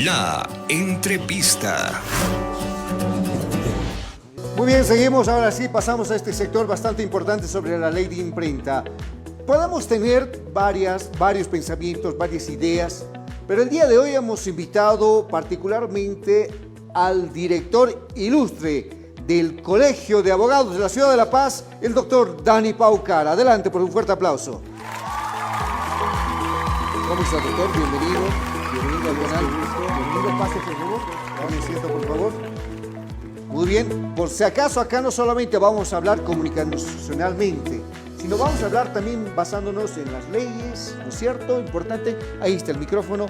La entrevista. Muy bien, seguimos. Ahora sí, pasamos a este sector bastante importante sobre la ley de imprenta. Podemos tener varios pensamientos, varias ideas, pero el día de hoy hemos invitado particularmente al director ilustre del Colegio de Abogados de la Ciudad de La Paz, el doctor Dani Paucar. Adelante, por un fuerte aplauso. ¿Cómo está, doctor? Bienvenido. Bienvenido al canal. Bienvenido, pase, por favor. Dame asiento, por favor. Muy bien. Por si acaso, acá no solamente vamos a hablar comunicacionalmente, sino vamos a hablar también basándonos en las leyes, ¿no es cierto? Importante. Ahí está el micrófono.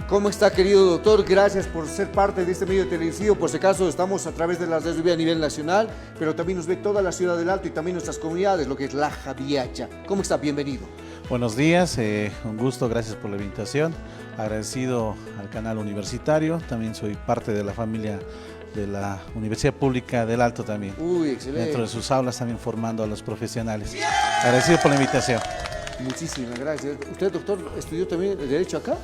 ¿Cómo está, querido doctor? Gracias por ser parte de este medio televisivo. Por si acaso, estamos a través de las redes a nivel nacional, pero también nos ve toda la ciudad del Alto y también nuestras comunidades, lo que es la Javiacha. ¿Cómo está? Bienvenido. Buenos días, un gusto, gracias por la invitación. Agradecido al canal universitario, también soy parte de la familia de la Universidad Pública del Alto también. Uy, excelente. Dentro de sus aulas también formando a los profesionales. Agradecido por la invitación. Muchísimas gracias. ¿Usted, doctor, estudió también Derecho acá?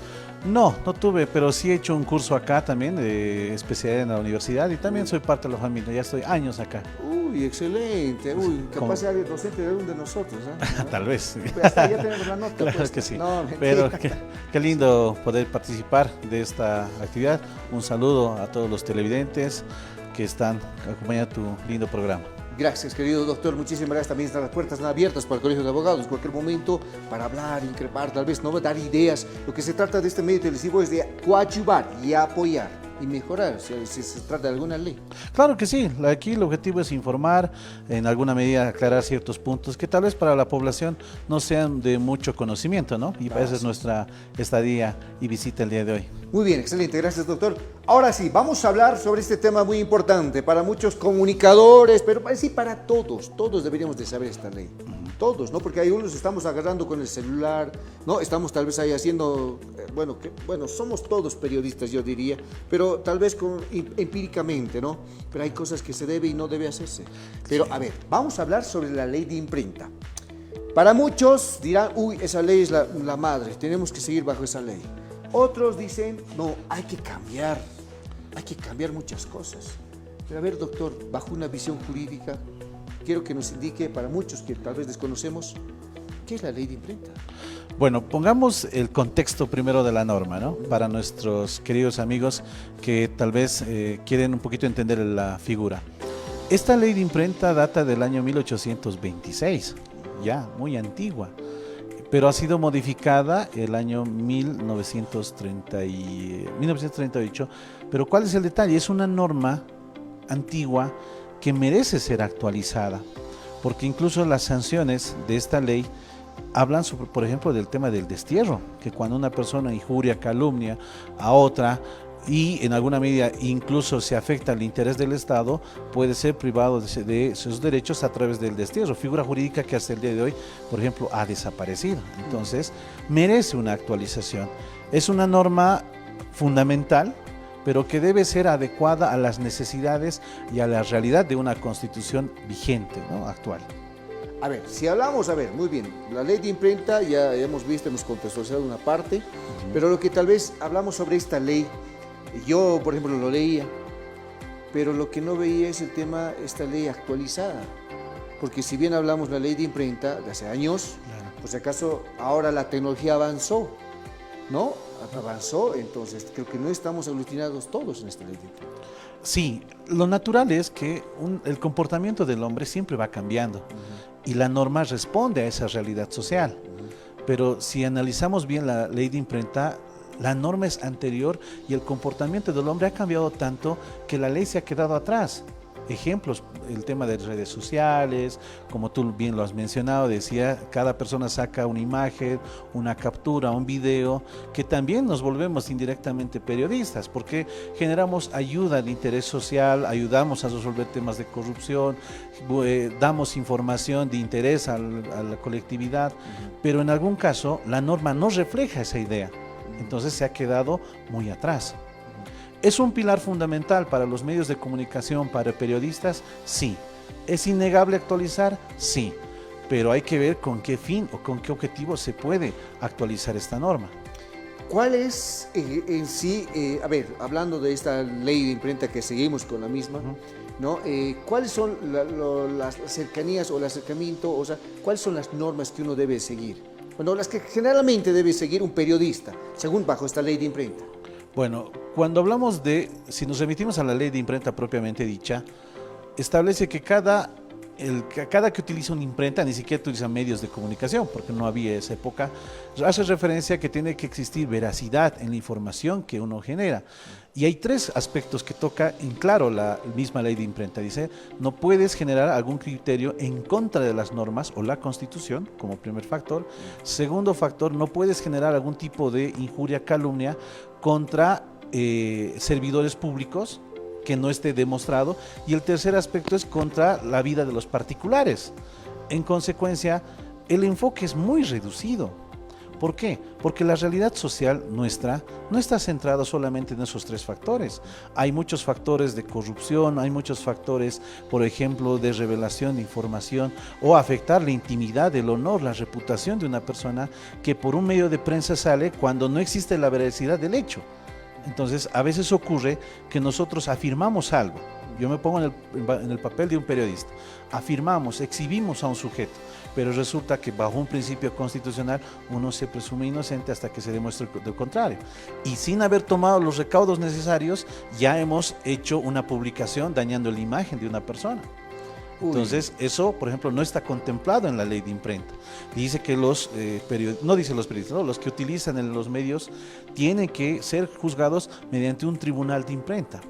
No tuve, pero sí he hecho un curso acá también de especialidad en la universidad y también soy parte de la familia, ya estoy años acá. Uy, excelente. Uy, capaz sea docente de uno de nosotros, ¿eh? Tal vez. Pues hasta ya tenemos la nota. Claro puesta. que sí. No, pero qué lindo poder participar de esta actividad. Un saludo a todos los televidentes que están acompañando tu lindo programa. Gracias, querido doctor. Muchísimas gracias. También están las puertas abiertas para el Colegio de Abogados en cualquier momento para hablar, increpar, tal vez no dar ideas. Lo que se trata de este medio televisivo es de coadyuvar y apoyar y mejorar si se trata de alguna ley. Claro que sí, aquí el objetivo es informar, en alguna medida aclarar ciertos puntos que tal vez para la población no sean de mucho conocimiento, ¿no? Y esa es nuestra estadía y visita el día de hoy. Muy bien, excelente, gracias, doctor. Ahora sí, vamos a hablar sobre este tema muy importante para muchos comunicadores, pero sí para todos deberíamos de saber esta ley. Todos, ¿no? Porque hay unos estamos agarrando con el celular, ¿no? Estamos tal vez ahí haciendo, bueno, somos todos periodistas, yo diría, pero tal vez empíricamente, ¿no? Pero hay cosas que se debe y no debe hacerse. Pero, a ver, vamos a hablar sobre la ley de imprenta. Para muchos dirán, uy, esa ley es la madre, tenemos que seguir bajo esa ley. Otros dicen, no, hay que cambiar muchas cosas. Pero a ver, doctor, bajo una visión jurídica, quiero que nos indique, para muchos que tal vez desconocemos, ¿qué es la ley de imprenta? Bueno, pongamos el contexto primero de la norma, ¿no? Para nuestros queridos amigos que tal vez quieren un poquito entender la figura. Esta ley de imprenta data del año 1826, ya, muy antigua, pero ha sido modificada el año 1938. Pero ¿cuál es el detalle? Es una norma antigua que merece ser actualizada, porque incluso las sanciones de esta ley hablan sobre, por ejemplo, del tema del destierro, que cuando una persona injuria, calumnia a otra y en alguna medida incluso se afecta al interés del Estado, puede ser privado de sus derechos a través del destierro, figura jurídica que hasta el día de hoy, por ejemplo, ha desaparecido. Entonces, merece una actualización. Es una norma fundamental, pero que debe ser adecuada a las necesidades y a la realidad de una constitución vigente, ¿no? Actual. A ver, si hablamos, muy bien, la ley de imprenta ya hemos visto, hemos contextualizado una parte, pero lo que tal vez hablamos sobre esta ley, yo por ejemplo lo leía, pero lo que no veía es el tema, esta ley actualizada, porque si bien hablamos de la ley de imprenta de hace años, por si acaso ahora la tecnología avanzó, ¿no? Avanzó, entonces creo que no estamos aglutinados todos en esta ley de imprenta. Sí, lo natural es que el comportamiento del hombre siempre va cambiando y la norma responde a esa realidad social. Pero si analizamos bien la ley de imprenta, la norma es anterior y el comportamiento del hombre ha cambiado tanto que la ley se ha quedado atrás. Ejemplos, el tema de redes sociales, como tú bien lo has mencionado, decía, cada persona saca una imagen, una captura, un video, que también nos volvemos indirectamente periodistas, porque generamos ayuda de interés social, ayudamos a resolver temas de corrupción, damos información de interés a la colectividad, pero en algún caso la norma no refleja esa idea, entonces se ha quedado muy atrás. ¿Es un pilar fundamental para los medios de comunicación, para periodistas? Sí. ¿Es innegable actualizar? Sí. Pero hay que ver con qué fin o con qué objetivo se puede actualizar esta norma. ¿Cuál es en sí, a ver, hablando de esta ley de imprenta que seguimos con la misma, ¿no? ¿Cuáles son las cercanías o el acercamiento, o sea, cuáles son las normas que uno debe seguir? Bueno, las que generalmente debe seguir un periodista, según bajo esta ley de imprenta. Bueno, cuando hablamos de, si nos remitimos a la ley de imprenta propiamente dicha, establece que cada que utiliza una imprenta, ni siquiera utiliza medios de comunicación, porque no había esa época, hace referencia a que tiene que existir veracidad en la información que uno genera. Y hay tres aspectos que toca en claro la misma ley de imprenta. Dice, no puedes generar algún criterio en contra de las normas o la Constitución, como primer factor. Segundo factor, no puedes generar algún tipo de injuria, calumnia contra servidores públicos, que no esté demostrado, y el tercer aspecto es contra la vida de los particulares. En consecuencia, el enfoque es muy reducido. ¿Por qué? Porque la realidad social nuestra no está centrada solamente en esos tres factores. Hay muchos factores de corrupción, hay muchos factores, por ejemplo, de revelación de información o afectar la intimidad, el honor, la reputación de una persona que por un medio de prensa sale cuando no existe la veracidad del hecho. Entonces, a veces ocurre que nosotros afirmamos algo. Yo me pongo en el papel de un periodista. Afirmamos, exhibimos a un sujeto, pero resulta que bajo un principio constitucional uno se presume inocente hasta que se demuestre lo contrario. Y sin haber tomado los recaudos necesarios, ya hemos hecho una publicación dañando la imagen de una persona. Entonces, eso, por ejemplo, no está contemplado en la ley de imprenta. Dice que los no dice los periodistas, no, los que utilizan en los medios tienen que ser juzgados mediante un tribunal de imprenta.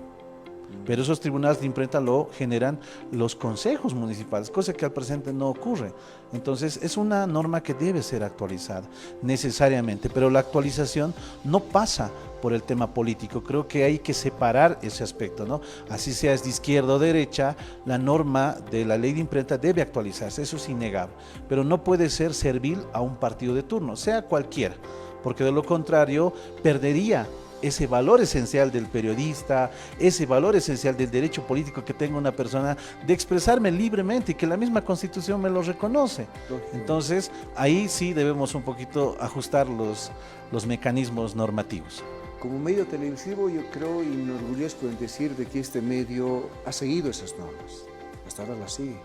Pero esos tribunales de imprenta lo generan los consejos municipales, cosa que al presente no ocurre. Entonces, es una norma que debe ser actualizada necesariamente, pero la actualización no pasa por el tema político. Creo que hay que separar ese aspecto, ¿no? Así sea de izquierda o derecha, la norma de la ley de imprenta debe actualizarse, eso es innegable, pero no puede ser servil a un partido de turno, sea cualquiera, porque de lo contrario perdería ese valor esencial del periodista, ese valor esencial del derecho político que tenga una persona de expresarme libremente y que la misma Constitución me lo reconoce. Entonces, ahí sí debemos un poquito ajustar los mecanismos normativos. Como medio televisivo, yo creo y me enorgullezco en decir de que este medio ha seguido esas normas. Hasta ahora las sigue.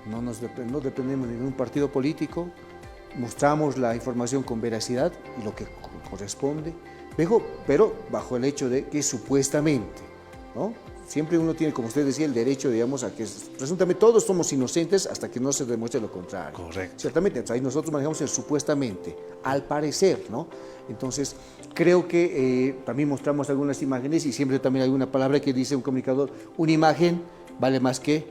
No dependemos de ningún partido político, mostramos la información con veracidad y lo que corresponde, pero bajo el hecho de que supuestamente, ¿no? Siempre uno tiene, como usted decía, el derecho, digamos, a que presuntamente todos somos inocentes hasta que no se demuestre lo contrario. Correcto. Ciertamente, ahí nosotros manejamos el supuestamente, al parecer, ¿no? Entonces, creo que también mostramos algunas imágenes y siempre también hay una palabra que dice un comunicador, una imagen vale más que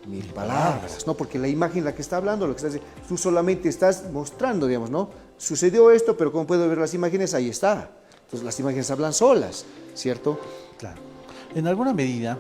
1000 palabras, ¿no? Porque la imagen la que está hablando, lo que está diciendo, tú solamente estás mostrando, digamos, ¿no? Sucedió esto, pero como puedo ver las imágenes, ahí está. Entonces, las imágenes hablan solas, ¿cierto? Claro. En alguna medida,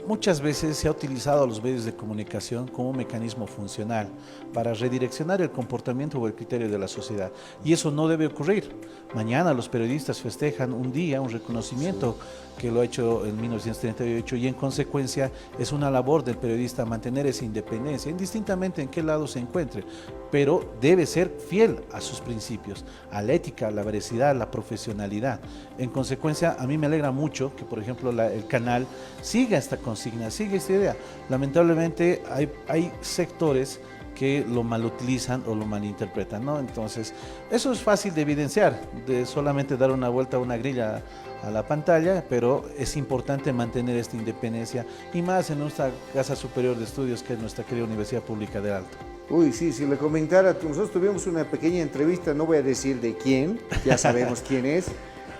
muchas veces se ha utilizado a los medios de comunicación como un mecanismo funcional para redireccionar el comportamiento o el criterio de la sociedad. Y eso no debe ocurrir. Mañana los periodistas festejan un día, un reconocimiento que lo ha hecho en 1938 y en consecuencia es una labor del periodista mantener esa independencia, indistintamente en qué lado se encuentre, pero debe ser fiel a sus principios, a la ética, a la veracidad, a la profesionalidad. En consecuencia, a mí me alegra mucho que, por ejemplo, el canal siga esta consigna, siga esta idea. Lamentablemente hay sectores que lo malutilizan o lo malinterpretan, ¿no? Entonces, eso es fácil de evidenciar, de solamente dar una vuelta a una grilla a la pantalla, pero es importante mantener esta independencia y más en nuestra Casa Superior de Estudios, que es nuestra querida Universidad Pública del Alto. Uy, sí, si le comentara, nosotros tuvimos una pequeña entrevista, no voy a decir de quién, ya sabemos quién es,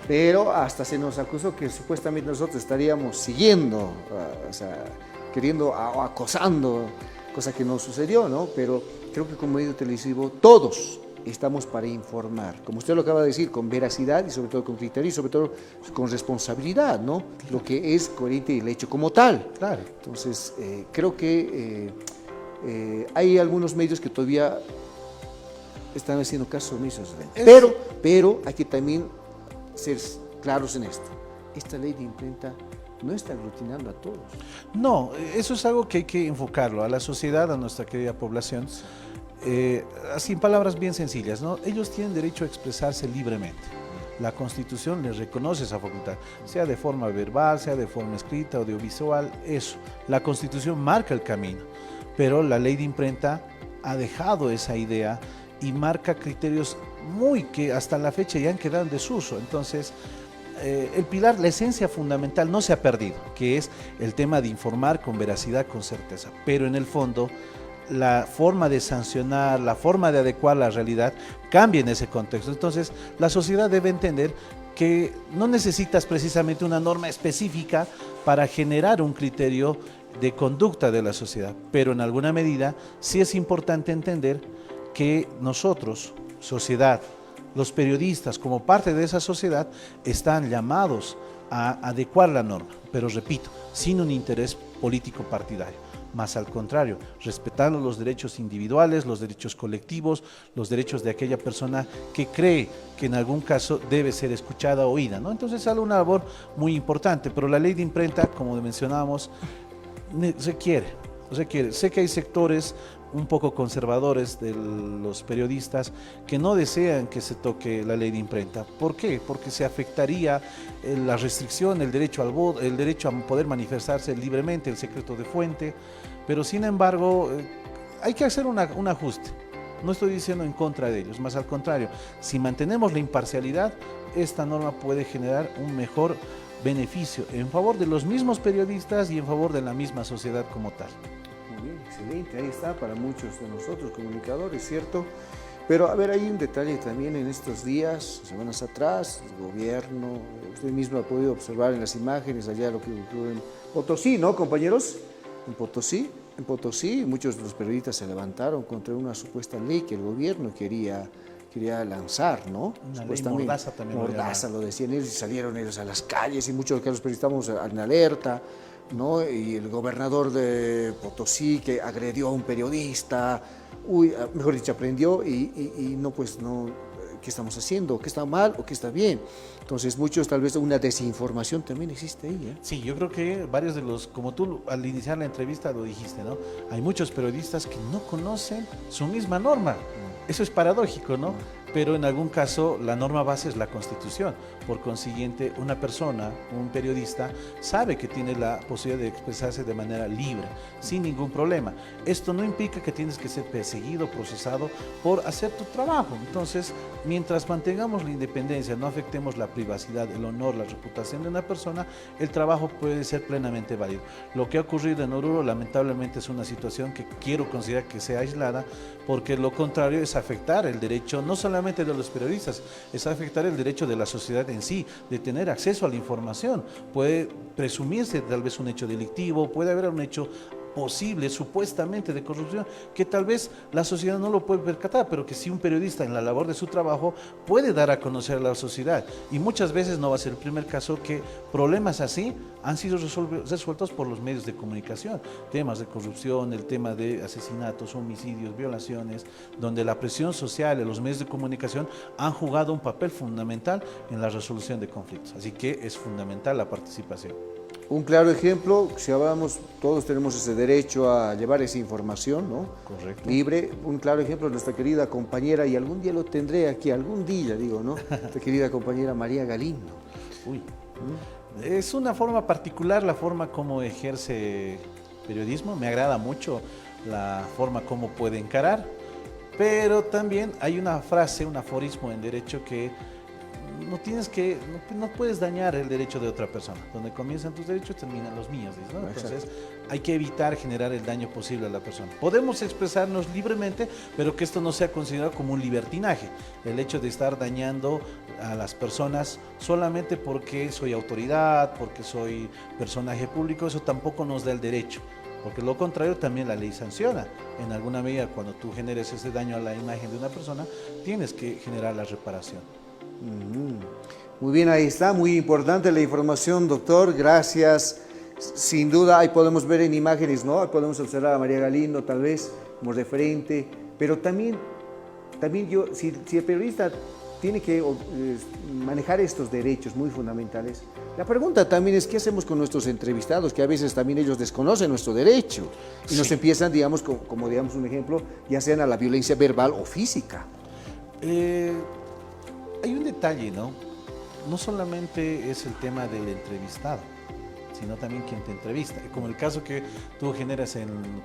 pero hasta se nos acusó que supuestamente nosotros estaríamos siguiendo, o sea, queriendo o acosando, cosa que no sucedió, ¿no? Pero creo que como medio televisivo todos estamos para informar, como usted lo acaba de decir, con veracidad y sobre todo con criterio y sobre todo con responsabilidad, ¿no? Lo que es coherente y el hecho como tal. Claro. Entonces, creo que hay algunos medios que todavía están haciendo caso omisos. Pero hay que también ser claros en esto. Esta ley de imprenta no está aglutinando a todos. No, eso es algo que hay que enfocarlo a la sociedad, a nuestra querida población. así en palabras bien sencillas, ¿no? Ellos tienen derecho a expresarse libremente. La Constitución les reconoce esa facultad, sea de forma verbal, sea de forma escrita, audiovisual, eso. La Constitución marca el camino, pero la ley de imprenta ha dejado esa idea y marca criterios que hasta la fecha ya han quedado en desuso. Entonces, el pilar, la esencia fundamental no se ha perdido, que es el tema de informar con veracidad, con certeza, pero en el fondo la forma de sancionar, la forma de adecuar la realidad cambia en ese contexto. Entonces, la sociedad debe entender que no necesitas precisamente una norma específica para generar un criterio de conducta de la sociedad, pero en alguna medida sí es importante entender que nosotros, sociedad, los periodistas, como parte de esa sociedad, están llamados a adecuar la norma, pero repito, sin un interés político partidario. Más al contrario, respetando los derechos individuales, los derechos colectivos, los derechos de aquella persona que cree que en algún caso debe ser escuchada o oída, ¿no? Entonces es una labor muy importante, pero la ley de imprenta, como mencionábamos, requiere. Sé que hay sectores un poco conservadores de los periodistas que no desean que se toque la ley de imprenta. ¿Por qué? Porque se afectaría la restricción, el derecho al voto, el derecho a poder manifestarse libremente, el secreto de fuente, pero sin embargo hay que hacer un ajuste. No estoy diciendo en contra de ellos, más al contrario, si mantenemos la imparcialidad, esta norma puede generar un mejor beneficio en favor de los mismos periodistas y en favor de la misma sociedad como tal. Muy bien, excelente, ahí está para muchos de nosotros comunicadores, ¿cierto? Pero a ver, hay un detalle también en estos días, semanas atrás, el gobierno, usted mismo ha podido observar en las imágenes allá lo que ocurrió en Potosí, ¿no, compañeros? En Potosí, muchos de los periodistas se levantaron contra una supuesta ley que el gobierno quería lanzar, ¿no? Una ley mordaza también. Mordaza, lo decían ellos, y salieron ellos a las calles, y muchos de los periodistas estábamos en alerta, ¿no? Y el gobernador de Potosí que agredió a un periodista, mejor dicho, aprendió y no, pues no, ¿qué estamos haciendo? ¿Qué está mal o qué está bien? Entonces muchos, tal vez una desinformación también existe ahí, ¿eh? Sí, yo creo que varios de los, como tú al iniciar la entrevista lo dijiste, ¿no? Hay muchos periodistas que no conocen su misma norma. Eso es paradójico, ¿no? Pero en algún caso la norma base es la Constitución. Por consiguiente, una persona, un periodista, sabe que tiene la posibilidad de expresarse de manera libre, sin ningún problema. Esto no implica que tienes que ser perseguido, procesado por hacer tu trabajo. Entonces, mientras mantengamos la independencia, no afectemos la privacidad, el honor, la reputación de una persona, el trabajo puede ser plenamente válido. Lo que ha ocurrido en Oruro, lamentablemente, es una situación que quiero considerar que sea aislada, porque lo contrario es afectar el derecho, no solamente de los periodistas, es afectar el derecho de la sociedad en sí, de tener acceso a la información. Puede presumirse tal vez un hecho delictivo, puede haber un hecho posible, supuestamente de corrupción, que tal vez la sociedad no lo puede percatar, pero que sí un periodista en la labor de su trabajo puede dar a conocer a la sociedad. Y muchas veces no va a ser el primer caso que problemas así han sido resueltos por los medios de comunicación. Temas de corrupción, el tema de asesinatos, homicidios, violaciones, donde la presión social de los medios de comunicación han jugado un papel fundamental en la resolución de conflictos. Así que es fundamental la participación. Un claro ejemplo, si hablamos, todos tenemos ese derecho a llevar esa información, ¿no? Correcto. Libre. Un claro ejemplo, nuestra querida compañera, y algún día lo tendré aquí, algún día, digo, ¿no? Nuestra querida compañera María Galindo. Uy. Es una forma particular la forma como ejerce periodismo, me agrada mucho la forma como puede encarar, pero también hay una frase, un aforismo en derecho que no puedes dañar el derecho de otra persona. Donde comienzan tus derechos, terminan los míos, ¿no? Entonces hay que evitar generar el daño posible a la persona. Podemos expresarnos libremente, pero que esto no sea considerado como un libertinaje. El hecho de estar dañando a las personas solamente porque soy autoridad, porque soy personaje público, eso tampoco nos da el derecho. Porque lo contrario también la ley sanciona. En alguna medida, cuando tú generes ese daño a la imagen de una persona, tienes que generar la reparación. Muy bien, ahí está, muy importante la información, doctor, gracias. Sin duda, ahí podemos ver en imágenes, ¿no? Ahí podemos observar a María Galindo, tal vez, como referente, pero también yo, si el periodista tiene que manejar estos derechos muy fundamentales. La pregunta también es, ¿qué hacemos con nuestros entrevistados? Que a veces también ellos desconocen nuestro derecho y nos empiezan, digamos, como digamos un ejemplo, ya sean a la violencia verbal o física. Hay un detalle, ¿no? No solamente es el tema del entrevistado, sino también quien te entrevista. Como el caso que tú generas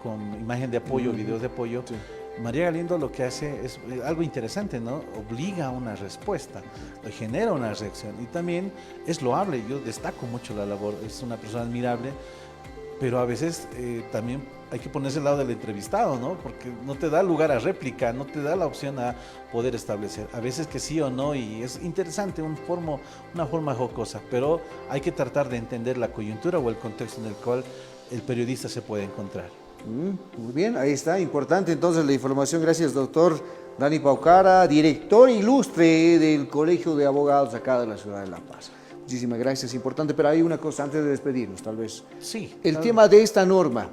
con imagen de apoyo, videos de apoyo, sí. María Galindo lo que hace es algo interesante, ¿no? Obliga a una respuesta, genera una reacción y también es loable. Yo destaco mucho la labor, es una persona admirable, pero a veces también hay que ponerse al lado del entrevistado, ¿no? Porque no te da lugar a réplica, no te da la opción a poder establecer. A veces que sí o no, y es interesante, una forma jocosa, pero hay que tratar de entender la coyuntura o el contexto en el cual el periodista se puede encontrar. Muy bien, ahí está, importante entonces la información. Gracias, doctor Dani Paucara, director ilustre del Colegio de Abogados acá de la ciudad de La Paz. Muchísimas gracias, importante, pero hay una cosa antes de despedirnos, tal vez. Sí. El tema de esta norma,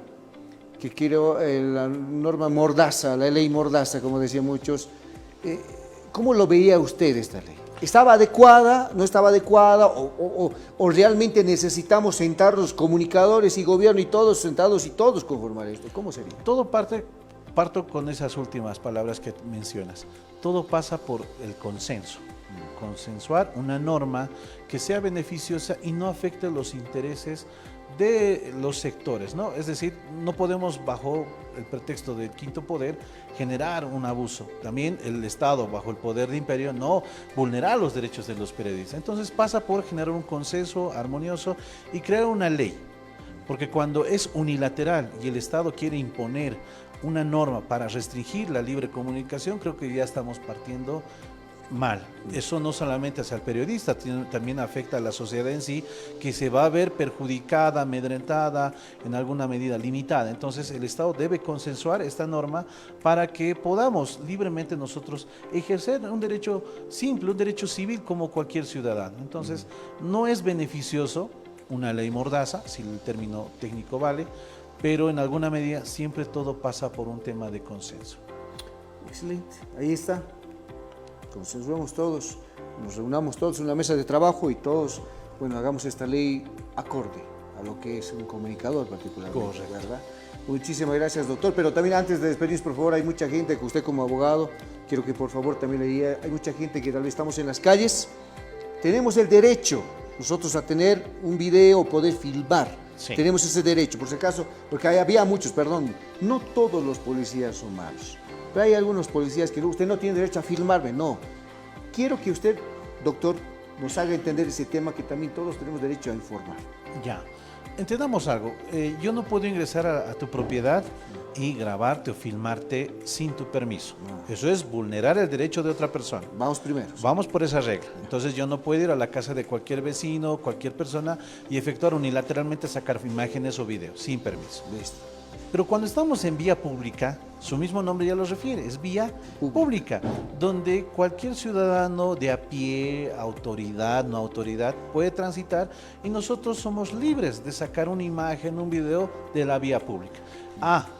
que quiero, la norma mordaza, la ley mordaza, como decían muchos, ¿cómo lo veía usted esta ley? ¿Estaba adecuada, no estaba adecuada o realmente necesitamos sentarnos comunicadores y gobierno y todos sentados y todos conformar esto? ¿Cómo sería? Parto con esas últimas palabras que mencionas. Todo pasa por el consenso. Consensuar una norma que sea beneficiosa y no afecte los intereses de los sectores, ¿no? Es decir, no podemos bajo el pretexto del quinto poder generar un abuso. También el Estado, bajo el poder de imperio, no vulnerar los derechos de los periodistas. Entonces pasa por generar un consenso armonioso y crear una ley. Porque cuando es unilateral y el Estado quiere imponer una norma para restringir la libre comunicación, creo que ya estamos partiendo mal. Eso no solamente hacia el periodista, también afecta a la sociedad en sí, que se va a ver perjudicada, amedrentada, en alguna medida limitada. Entonces el Estado debe consensuar esta norma para que podamos libremente nosotros ejercer un derecho simple, un derecho civil como cualquier ciudadano. Entonces no es beneficioso una ley mordaza, si el término técnico vale, pero en alguna medida siempre todo pasa por un tema de consenso. Excelente, ahí está. Consensuemos todos, nos reunamos todos en una mesa de trabajo y todos, bueno, hagamos esta ley acorde a lo que es un comunicador particularmente. Correcto. ¿Verdad? Muchísimas gracias, doctor. Pero también antes de despedirnos, por favor, hay mucha gente que usted como abogado, quiero que por favor también le diga, hay mucha gente que tal vez estamos en las calles, tenemos el derecho nosotros a tener un video, poder filmar. Sí. Tenemos ese derecho, por si acaso, porque había muchos, perdón, no todos los policías son malos. Pero hay algunos policías que usted no tiene derecho a filmarme, no. Quiero que usted, doctor, nos haga entender ese tema que también todos tenemos derecho a informar. Ya, entendamos algo. Yo no puedo ingresar a tu propiedad y grabarte o filmarte sin tu permiso. No. Eso es vulnerar el derecho de otra persona. Vamos primero. Vamos por esa regla. Entonces yo no puedo ir a la casa de cualquier vecino, cualquier persona y efectuar unilateralmente sacar imágenes o videos sin permiso. Listo. Pero cuando estamos en vía pública, su mismo nombre ya lo refiere, es vía pública, donde cualquier ciudadano de a pie, autoridad, no autoridad, puede transitar y nosotros somos libres de sacar una imagen, un video de la vía pública.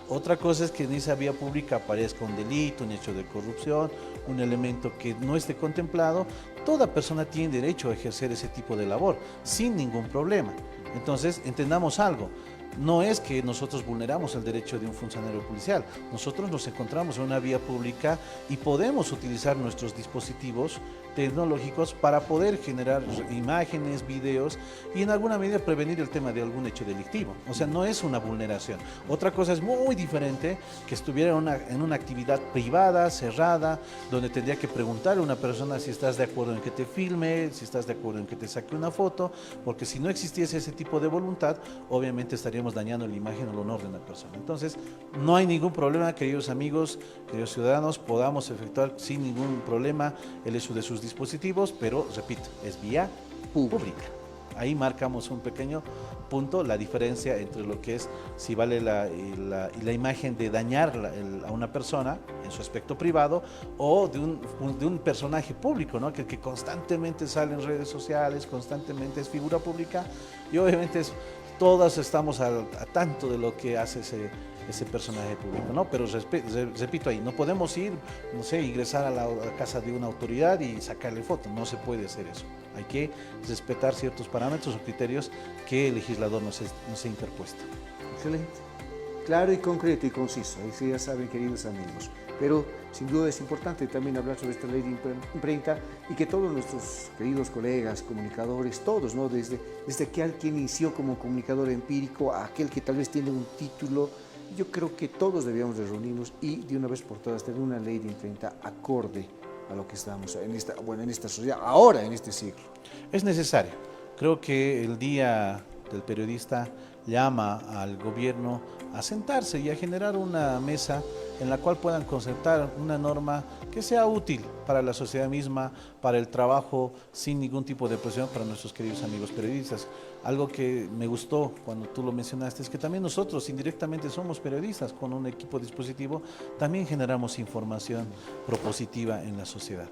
Otra cosa es que en esa vía pública aparezca un delito, un hecho de corrupción, un elemento que no esté contemplado. Toda persona tiene derecho a ejercer ese tipo de labor sin ningún problema. Entonces, entendamos algo. No es que nosotros vulneramos el derecho de un funcionario policial, nosotros nos encontramos en una vía pública y podemos utilizar nuestros dispositivos tecnológicos para poder generar imágenes, videos y en alguna medida prevenir el tema de algún hecho delictivo. O sea, no es una vulneración. Otra cosa es muy diferente que estuviera en una actividad privada, cerrada, donde tendría que preguntarle a una persona si estás de acuerdo en que te filme, si estás de acuerdo en que te saque una foto, porque si no existiese ese tipo de voluntad, obviamente estaríamos dañando la imagen o el honor de una persona. Entonces, no hay ningún problema, queridos amigos, queridos ciudadanos, podamos efectuar sin ningún problema el uso de sus dispositivos, pero, repito, es vía pública. Ahí marcamos un pequeño punto, la diferencia entre lo que es si vale la imagen de dañar a una persona en su aspecto privado o de un personaje público, ¿no? que constantemente sale en redes sociales, constantemente es figura pública y obviamente todas estamos a tanto de lo que hace ese personaje público, ¿no? Pero repito ahí, no podemos ir, no sé, ingresar a la casa de una autoridad y sacarle foto, no se puede hacer eso. Hay que respetar ciertos parámetros o criterios que el legislador nos ha interpuesto. Excelente. Claro y concreto y conciso, eso ya saben, queridos amigos. Pero sin duda es importante también hablar sobre esta ley de imprenta y que todos nuestros queridos colegas, comunicadores, todos, ¿no? Desde que alguien inició como comunicador empírico a aquel que tal vez tiene un título, yo creo que todos debíamos de reunirnos y de una vez por todas tener una ley de imprenta acorde a lo que estamos en esta sociedad, ahora en este siglo. Es necesario. Creo que el Día del Periodista llama al gobierno a sentarse y a generar una mesa en la cual puedan concertar una norma que sea útil para la sociedad misma, para el trabajo, sin ningún tipo de presión para nuestros queridos amigos periodistas. Algo que me gustó cuando tú lo mencionaste es que también nosotros indirectamente somos periodistas, con un equipo dispositivo también generamos información propositiva en la sociedad.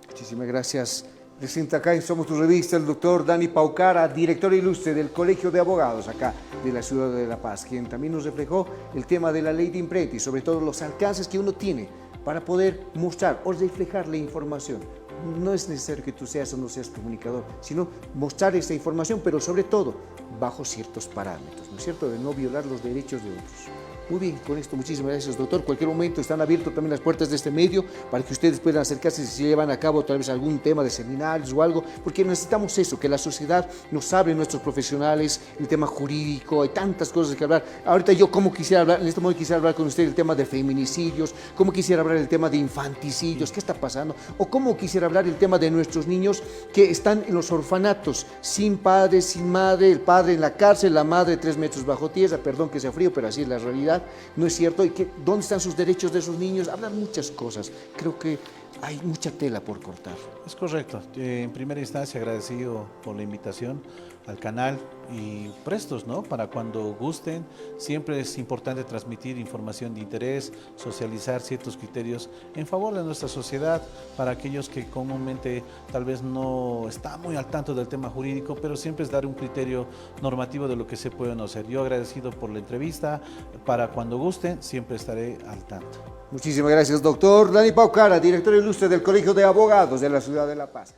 Muchísimas gracias. Presenta acá en Somos Tu Revista el doctor Dani Paucara, director ilustre del Colegio de Abogados acá de la ciudad de La Paz, quien también nos reflejó el tema de la ley de imprenta y sobre todo los alcances que uno tiene para poder mostrar o reflejar la información. No es necesario que tú seas o no seas comunicador, sino mostrar esa información, pero sobre todo bajo ciertos parámetros, ¿no es cierto?, de no violar los derechos de otros. Muy bien, con esto muchísimas gracias, doctor. Cualquier momento están abiertas también las puertas de este medio para que ustedes puedan acercarse si llevan a cabo tal vez algún tema de seminarios o algo, porque necesitamos eso, que la sociedad nos hable, nuestros profesionales, el tema jurídico, hay tantas cosas que hablar. Ahorita yo como quisiera hablar, en este momento quisiera hablar con usted el tema de feminicidios, cómo quisiera hablar el tema de infanticidios, qué está pasando, o cómo quisiera hablar el tema de nuestros niños que están en los orfanatos, sin padre, sin madre, el padre en la cárcel, la madre 3 metros bajo tierra, perdón que sea frío, pero así es la realidad. No es cierto, y que dónde están sus derechos de sus niños, hablan muchas cosas. Creo que hay mucha tela por cortar. Es correcto. En primera instancia, agradecido por la invitación al canal y prestos, ¿no? Para cuando gusten. Siempre es importante transmitir información de interés, socializar ciertos criterios en favor de nuestra sociedad para aquellos que comúnmente tal vez no están muy al tanto del tema jurídico, pero siempre es dar un criterio normativo de lo que se puede o no hacer. Yo agradecido por la entrevista. Para cuando gusten, siempre estaré al tanto. Muchísimas gracias, doctor Dani Paucara, director ilustre del Colegio de Abogados de la ciudad de La Paz.